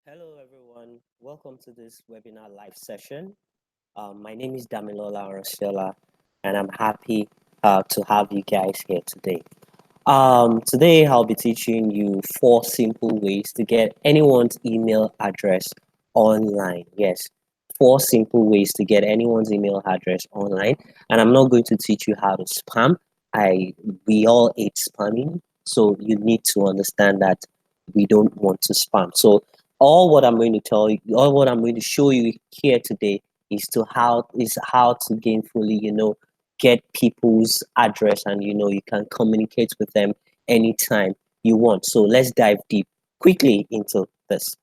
Hello, everyone. Welcome to this webinar live session. My name is Damilola Arosela, and I'm happy to have you guys here today. Today, I'll be teaching you 4 simple ways to get anyone's email address online. Yes, 4 simple ways to get anyone's email address online. And I'm not going to teach you how to spam. We all hate spamming, so you need to understand that we don't want to spam. So all what I'm going to tell you, all what I'm going to show you here today is how to gainfully, get people's address, and you can communicate with them anytime you want. So let's dive deep quickly into this.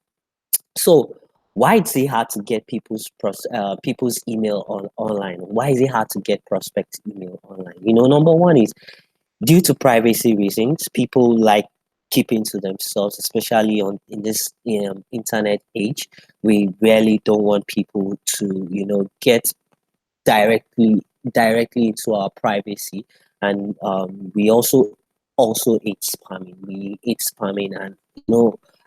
So why is it hard to get people's email online? Why is it hard to get prospect email online? Number one is due to privacy reasons. People like keeping to themselves, especially on in this internet age. We really don't want people to get directly directly into our privacy. And we also hate spamming. We hate spamming, and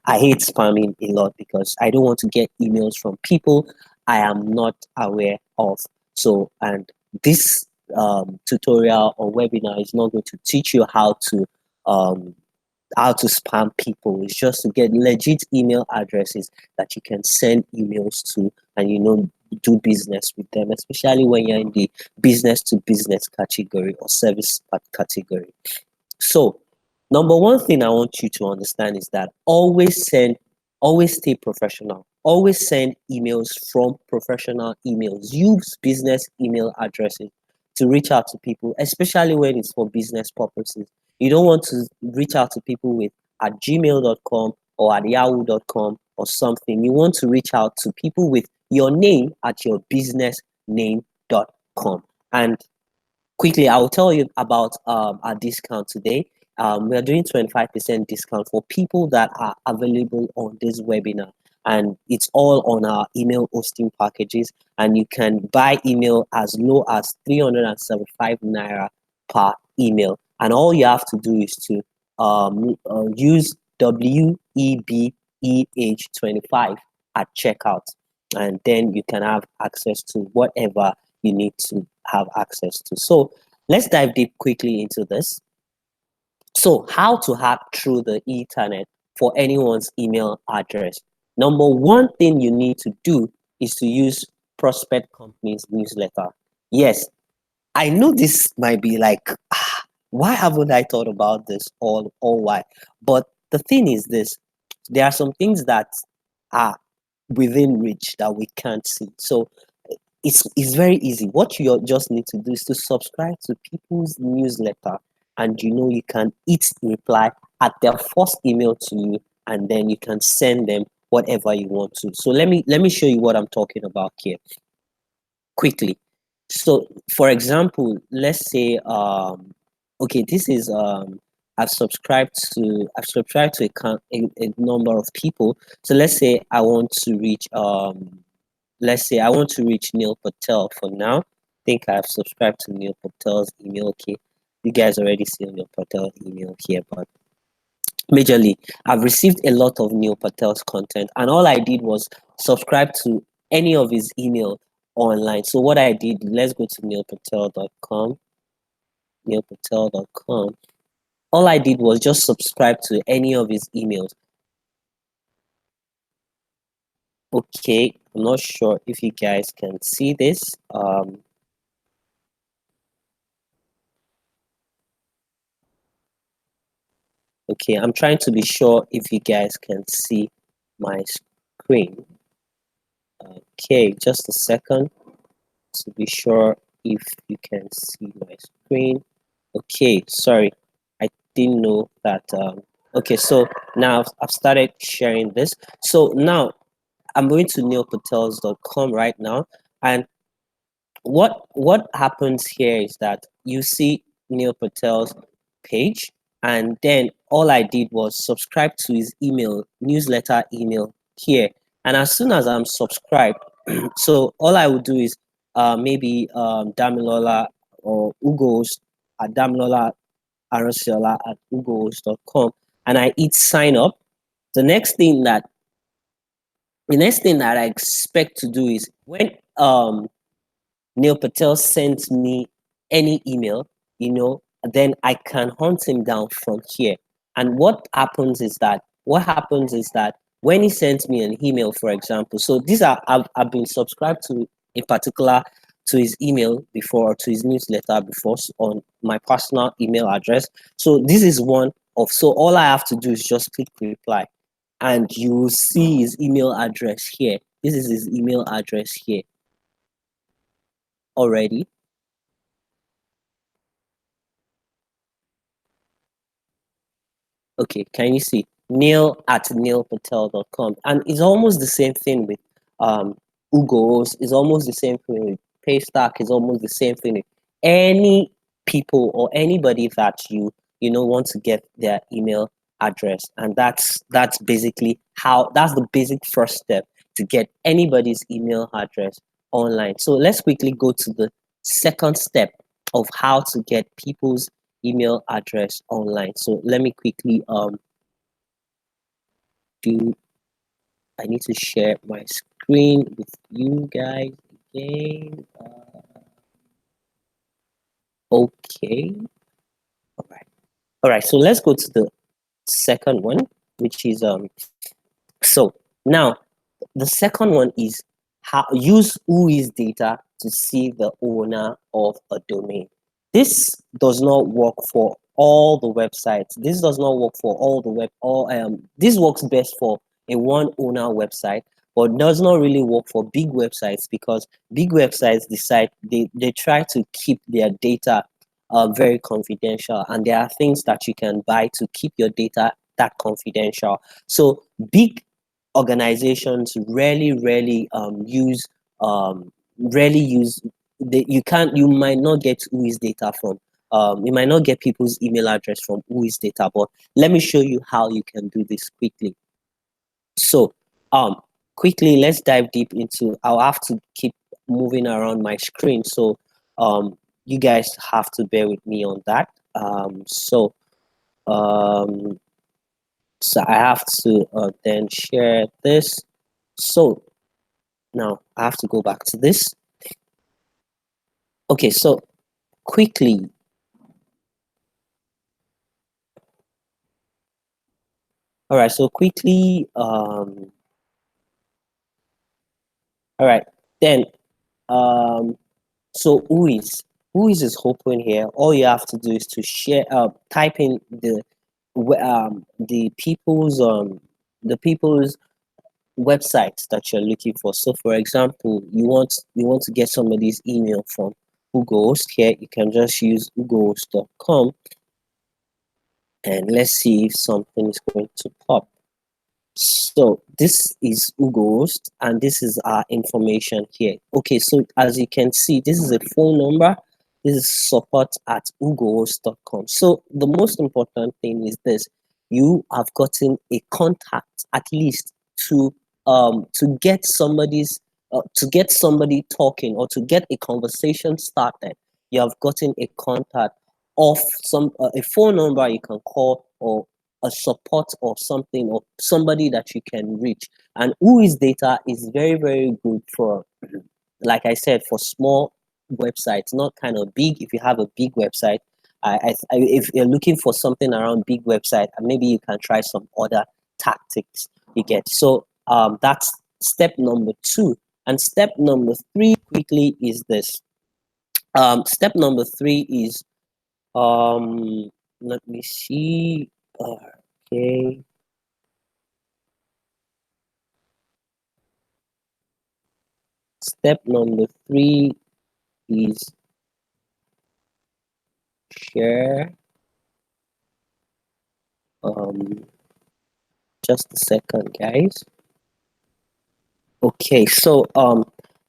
I hate spamming a lot because I don't want to get emails from people I am not aware of. So, and this tutorial or webinar is not going to teach you um, how to spam people. It's just to get legit email addresses that you can send emails to, and do business with them, especially when you're in the business to business category or service category. So, number one thing I want you to understand is that always stay professional. Always send emails from professional emails. Use business email addresses to reach out to people, especially when it's for business purposes. You don't want to reach out to people with at gmail.com or at yahoo.com or something. You want to reach out to people with your name at your business name.com. And quickly, I'll tell you about our discount today. We are doing 25% discount for people that are available on this webinar. And it's all on our email hosting packages. And you can buy email as low as 375 naira per email. And all you have to do is to use WEBEH25 at checkout. And then you can have access to whatever you need to have access to. So let's dive deep quickly into this. So, how to hack through the internet for anyone's email address? Number one thing you need to do is to use prospect company's newsletter. Yes, I know this might be like, why haven't I thought about this all why? But the thing is this: there are some things that are within reach that we can't see. So it's very easy. What you just need to do is to subscribe to people's newsletter, and you can hit reply at their first email to you, and then you can send them whatever you want to. So let me show you what I'm talking about here quickly. So for example, let's say okay, this is I've subscribed to a number of people. So let's say I want to reach Neil Patel for now. I think I've subscribed to Neil Patel's email. Okay, you guys already see Neil Patel email here, but majorly, I've received a lot of Neil Patel's content, and all I did was subscribe to any of his email online. So what I did, let's go to neilpatel.com, neilpatel.com. All I did was just subscribe to any of his emails. Okay, I'm not sure if you guys can see this. Okay, I'm trying to be sure if you guys can see my screen. Okay, just a second to be sure if you can see my screen. Okay, sorry, I didn't know that. Okay, so now I've started sharing this. So now I'm going to neilpatels.com right now, and what happens here is that you see Neil Patel's page, and then all I did was subscribe to his email newsletter email here. And as soon as I'm subscribed, so all I would do is maybe Damilola or Ugos at Damilola Arasiola at ugos.com, and I hit sign up. The next thing that the next thing that I expect to do is when Neil Patel sends me any email, then I can hunt him down from here. And what happens is that when he sends me an email, for example, so these are I've been subscribed to in particular to his email before, or to his newsletter before, on my personal email address. So this is one of, so all I have to do is just click reply, and you will see his email address here. This is his email address here already. Okay, can you see? Neil@neilpatel.com. And it's almost the same thing with Ugos, it's almost the same thing with Paystack, it's almost the same thing with any people or anybody that you want to get their email address. And that's basically that's the basic first step to get anybody's email address online. So let's quickly go to the second step of how to get people's email address online. So let me quickly do I need to share my screen with you guys again. Okay. All right, so let's go to the second one, which is so now the second one is how use Whois data to see the owner of a domain. This does not work for all the websites. This does not work for all the web. This works best for a one owner website, but does not really work for big websites, because big websites decide they try to keep their data very confidential, and there are things that you can buy to keep your data that confidential. So big organizations rarely use you might not get Whois data from you might not get people's email address from Whois data, but let me show you how you can do this quickly. So quickly, let's dive deep into, I'll have to keep moving around my screen, so you guys have to bear with me on that. Um, so I have to then share this. So now I have to go back to this. Okay, so quickly, all right, so quickly, all right, then, so Whois is open here. All you have to do is to share, type in the people's websites that you're looking for. So for example, you want to get somebody's email from Ugohost. Here you can just use ugohost.com, and let's see if something is going to pop. So this is Ugohost, and this is our information here. Okay, so as you can see, this is a phone number. This is support@ugohost.com. So the most important thing is this: you have gotten a contact, at least to get somebody talking, or to get a conversation started. You have gotten a contact of a phone number you can call, or a support or something, or somebody that you can reach. And Whois data is very, very good for, like I said, for small websites, not kind of big. If you have a big website, if you're looking for something around big website, maybe you can try some other tactics you get. So that's step number 2. And step number 3 quickly is this. Step number 3 is let me see. Okay. Step number 3 is share. Just a second, guys. Okay, so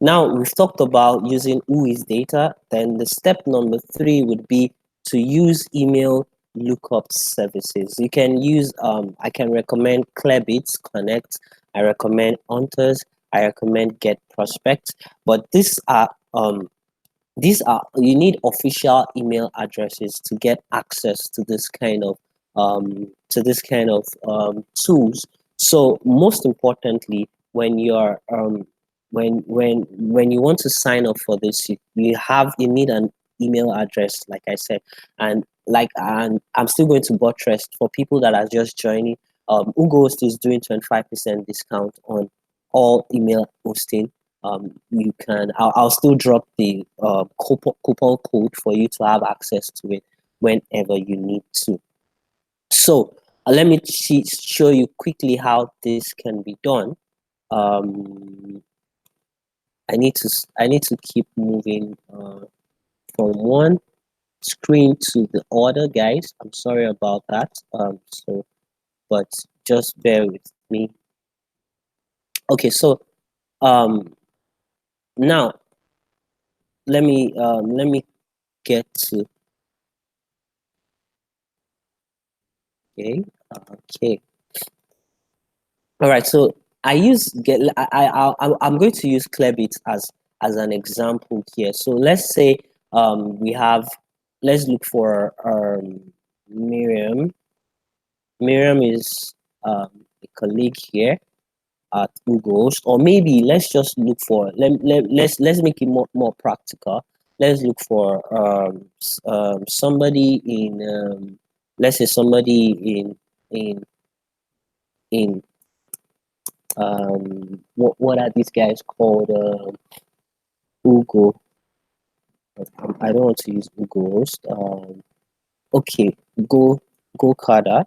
now we've talked about using Whois data. Then the step number 3 would be to use email lookup services. You can use I can recommend Clearbits Connect. I recommend Hunters. I recommend Get Prospects. But these are you need official email addresses to get access to this kind of tools. So most importantly, when you're when you want to sign up for this, you need an email address, like I said, and I'm still going to buttress for people that are just joining. Ugohost is doing 25% discount on all email hosting. You can I'll still drop the coupon code for you to have access to it whenever you need to. So let me show you quickly how this can be done. um I need to keep moving from one screen to the other, guys. I'm sorry about that. So but just bear with me. Okay, so um now let me get to okay. Okay. All right, so I use get I'm going to use Clearbit as an example here. So let's say we have, let's look for Miriam. Miriam is a colleague here at Google's, or maybe let's just look for let's make it more practical. Let's look for somebody in let's say somebody in in what are these guys called? Google. I don't want to use Google Host. Okay, go Kada.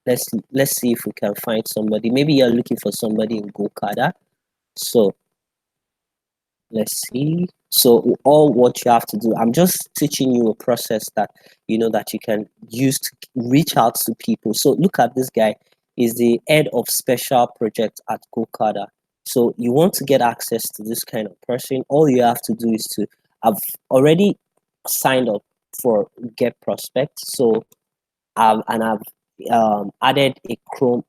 Let's see if we can find somebody. Maybe you're looking for somebody in GoKada. So let's see. So all what you have to do, I'm just teaching you a process that that you can use to reach out to people. So look at this guy. Is the head of special projects at GoKada. So you want to get access to this kind of person. All you have to do is to I've already signed up for Get Prospect. So I've added a Chrome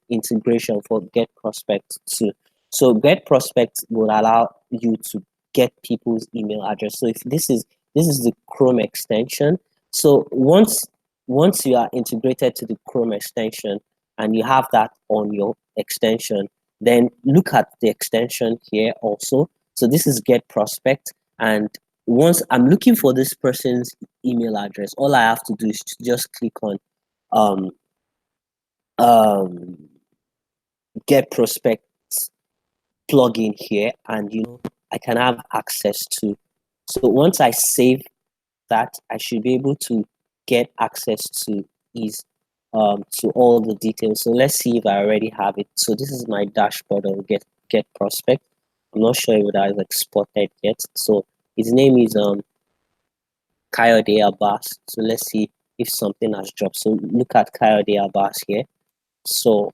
integration for Get Prospect too. So Get Prospect will allow you to get people's email address. So if this is the Chrome extension. So once you are integrated to the Chrome extension and you have that on your extension, then look at the extension here also. So this is Get Prospect, and once I'm looking for this person's email address, all I have to do is to just click on um um Get Prospects plugin here, and I can have access to. So once I save that, I should be able to get access to his to all the details. So let's see if I already have it. So this is my dashboard of Get Prospect. I'm not sure if that is exported yet. So his name is Kayode Abbas. So let's see if something has dropped. So look at Kayode Abbas here. So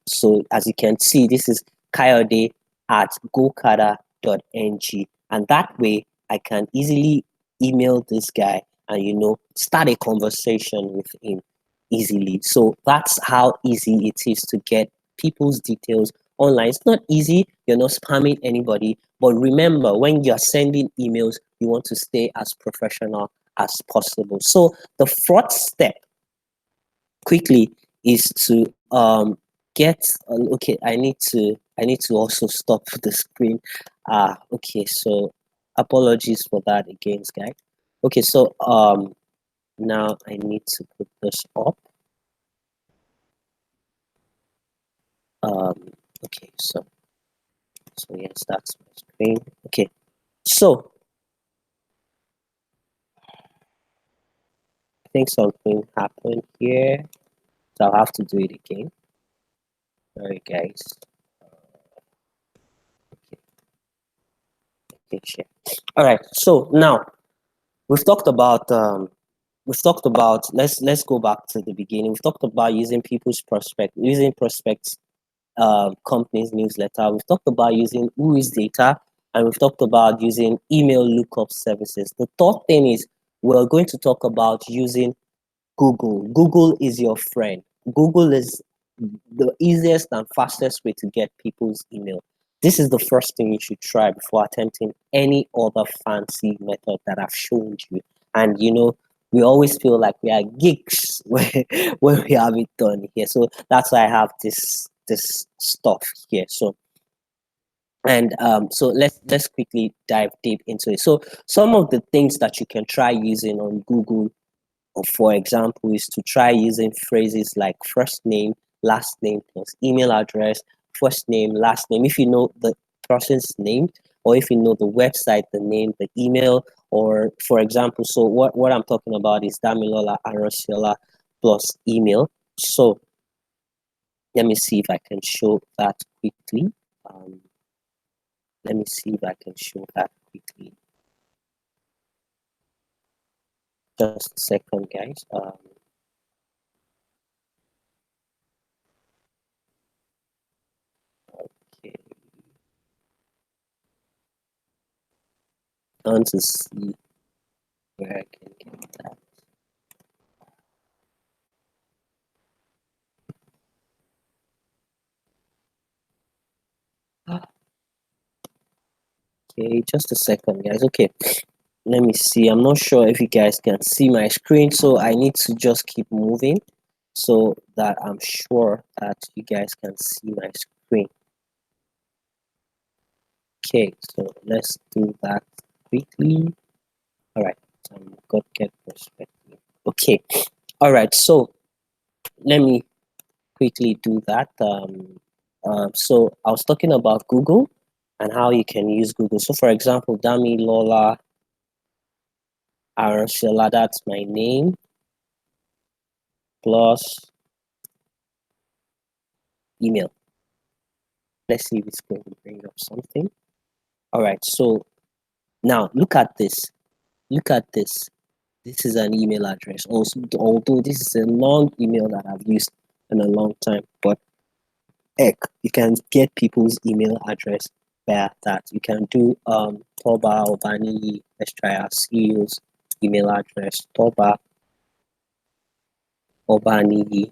so as you can see, this is Kayode at gokada.ng, and that way I can easily email this guy and start a conversation with him easily. So that's how easy it is to get people's details online. It's not easy, you're not spamming anybody, but remember, when you're sending emails, you want to stay as professional as possible. So the fourth step quickly is to get okay, I need to also stop the screen. Okay, so apologies for that again, guys. Okay, so now I need to put this up. um okay, so yes, that's my screen. Okay, so I think something happened here, so I'll have to do it again. Sorry, guys. Okay, okay, share. All right, so now we've talked about let's go back to the beginning. We've talked about using using prospects companies newsletter. We've talked about using Whois data, and we've talked about using email lookup services. The third thing is we're going to talk about using Google. Google is your friend. Google is the easiest and fastest way to get people's email. This is the first thing you should try before attempting any other fancy method that I've shown you. And we always feel like we are geeks when we have it done here. So that's why I have this stuff here. So and so let's quickly dive deep into it. So some of the things that you can try using on Google, for example, is to try using phrases like first name, last name plus email address, first name, last name. If you know the person's name, or if you know the website, the name, the email, or for example, so what I'm talking about is Damilola Arosiola plus email. So let me see if I can show that quickly. Um, let me see if I can show that quickly. Just a second, guys. Okay. I want to see where I can get that. Okay, just a second, guys. Okay, let me see. I'm not sure if you guys can see my screen, so I need to just keep moving so that I'm sure that you guys can see my screen. Okay, so let's do that quickly. All right, got get perspective. Okay, all right. So let me quickly do that. So I was talking about Google and how you can use Google. So for example, Dami Lola Arshila, that's my name, plus email. Let's see if it's going to bring up something. All right, so now look at this. Look at this. This is an email address. Also, although this is a long email that I've used in a long time, but heck, you can get people's email address via that. You can do Toba Obani, let's try our CEO's email address, Toba Obani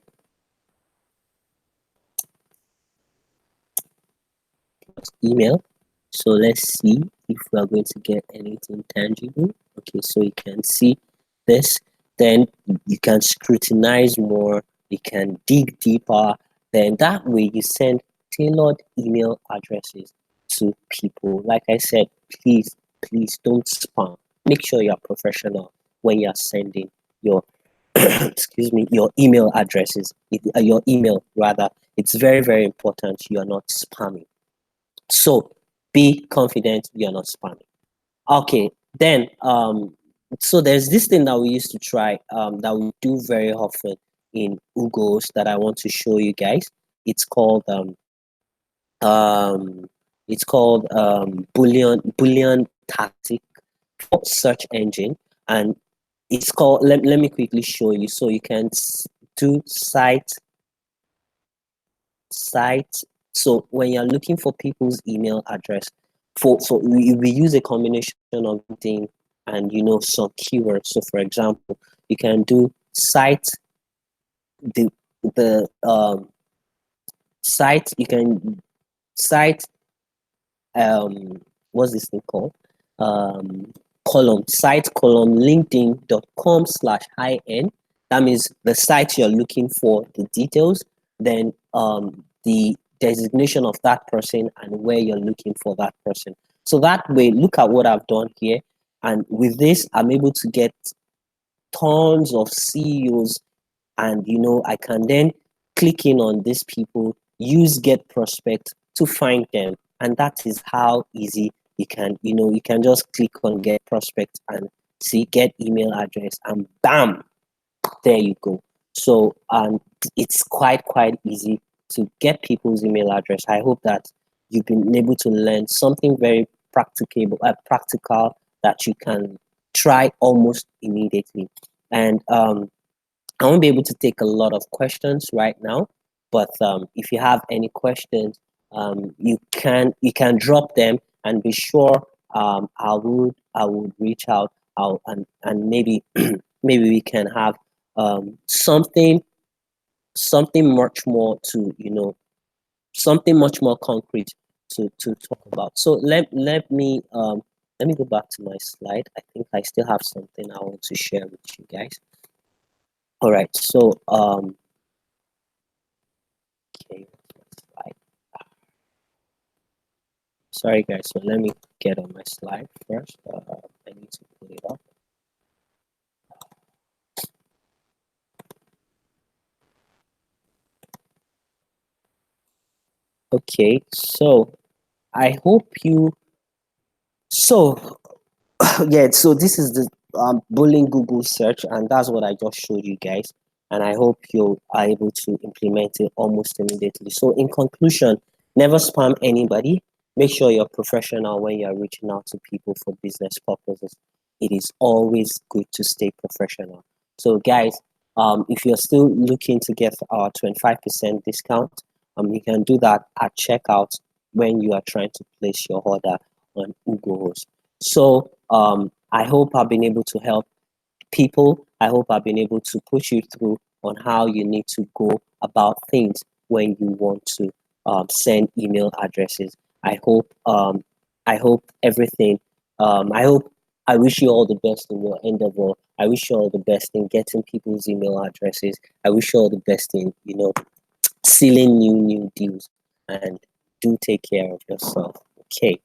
email. So let's see if we are going to get anything tangible. Okay, so you can see this. Then you can scrutinize more. You can dig deeper. Then that way you send tailored email addresses to people. Like I said, please don't spam. Make sure you're professional when you're sending your excuse me, your email addresses, your email rather. It's very important you are not spamming. So be confident you're not spamming. Okay, then so there's this thing that we used to try that we do very often in Ugos that I want to show you guys. It's called um Boolean tactic for search engine, and it's called let me quickly show you. So you can do site. So when you're looking for people's email address, so we use a combination of thing and some keywords. So for example, you can do site the site you can site what's this thing called column site column linkedin.com/high-end. That means the site you're looking for the details, then the designation of that person and where you're looking for that person. So that way, look at what I've done here, and with this I'm able to get tons of CEOs, and I can then click in on these people, use get prospect to find them, and that is how easy you can just click on get prospect and see get email address, and bam, there you go. So it's quite easy to get people's email address. I hope that you've been able to learn something very practical that you can try almost immediately. And I won't be able to take a lot of questions right now, but if you have any questions, you can drop them, and be sure I would reach out. And maybe maybe we can have something much more to something much more concrete to talk about. So let me let me go back to my slide. I think I still have something I want to share with you guys. All right, so okay, slide. Sorry guys, so let me get on my slide first. I need to put it up. Okay, so I hope you so yeah, so this is the bullying Google search, and that's what I just showed you guys. And I hope you are able to implement it almost immediately. So, in conclusion, never spam anybody. Make sure you're professional when you're reaching out to people for business purposes. It is always good to stay professional. So, guys, if you're still looking to get our 25% discount, you can do that at checkout when you are trying to place your order on Google. So I hope I've been able to help people. I hope I've been able to push you through on how you need to go about things when you want to send email addresses. I hope I hope everything. I hope I wish you all the best in your endeavor. I wish you all the best in getting people's email addresses. I wish you all the best in sealing new deals, and do take care of yourself. Okay.